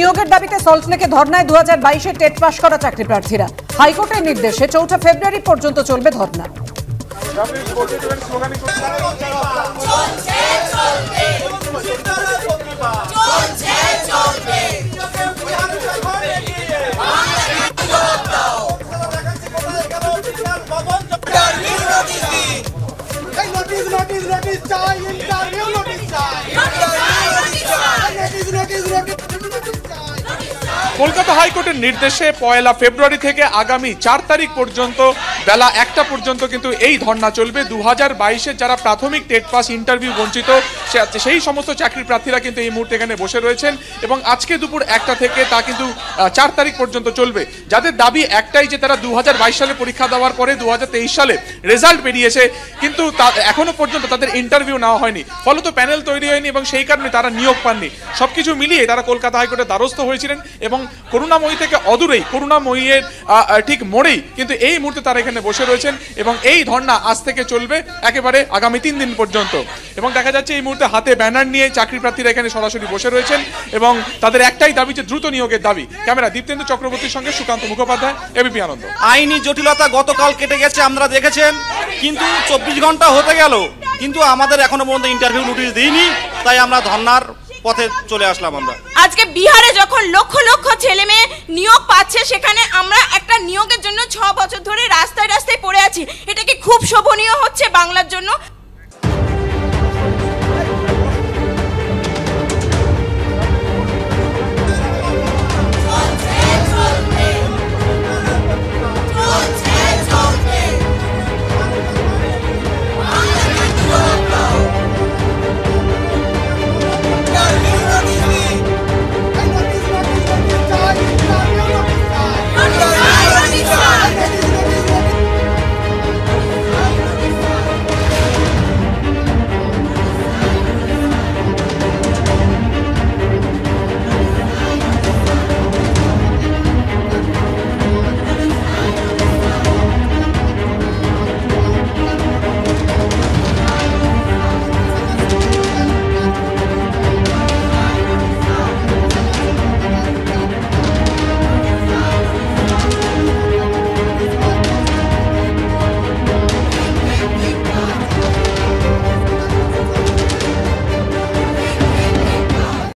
নিয়োগের দাবিতে সল্টলেকে ধর্নায় 2022-এ টেট পাস করা চাকরি প্রার্থীরা। হাইকোর্টের নির্দেশে 4 ফেব্রুয়ারি পর্যন্ত চলবে ধর্না। কলকাতা হাইকোর্টের নির্দেশে 1 ফেব্রুয়ারি থেকে আগামী 4 তারিখ পর্যন্ত বেলা 1টা পর্যন্ত কিন্তু এই ধর্না চলবে। 2022-এর যারা প্রাথমিক টেট পাস ইন্টারভিউ বঞ্চিত সেই সমস্ত চাকরি প্রার্থীরা কিন্তু এই মুহূর্তে এখানে বসে রয়েছেন এবং আজকে দুপুর 1টা থেকে তা কিন্তু 4 তারিখ পর্যন্ত চলবে। যাদের দাবি একটাই যে তারা 2022 সালে পরীক্ষা দেওয়ার পরে 2023 সালে রেজাল্ট বেরিয়েছে, কিন্তু এখনো পর্যন্ত তাদের ইন্টারভিউ নেওয়া হয়নি, ফলত প্যানেল তৈরি হয়নি এবং সেই কারণে তারা নিয়োগ পাননি। সবকিছু মিলিয়ে তারা কলকাতা হাইকোর্টের দ্বারস্থ হয়েছিলেন এবং করুণাময়ী থেকে অদূরেই, করুণাময়ীর ঠিক মোড়েই কিন্তু এই মুহূর্তে তারা এখানে বসে রয়েছেন এবং এই ধর্না আজ থেকে চলবে একেবারে আগামী 3 দিন পর্যন্ত। এবং দেখা যাচ্ছে এই মুহূর্তে হাতে ব্যানার নিয়ে চাকরি প্রার্থীরা এখানে সরাসরি বসে রয়েছেন এবং তাদের একটাই দাবি যে দ্রুত নিয়োগের দাবি। ক্যামেরা দীপ্তেন্দু চক্রবর্তীর সঙ্গে সুকান্ত মুখোপাধ্যায়, এবিপি আনন্দ। আইনি জটিলতা গতকাল কেটে গেছে, আপনারা দেখেছেন, কিন্তু 24 ঘন্টা হতে গেল কিন্তু আমাদের এখনো পর্যন্ত ইন্টারভিউ নোটিশ দিইনি, তাই আমরা ধর্নার পথে চলে আসলাম। আমরা আজকে বিহারে যখন লক্ষ লক্ষ ছেলে মেয়ে নিয়োগ পাচ্ছে, সেখানে আমরা একটা নিয়োগের জন্য 6 বছর ধরে রাস্তায় রাস্তায় পড়ে আছি। এটা কি খুব শোভনীয় হচ্ছে বাংলার জন্য?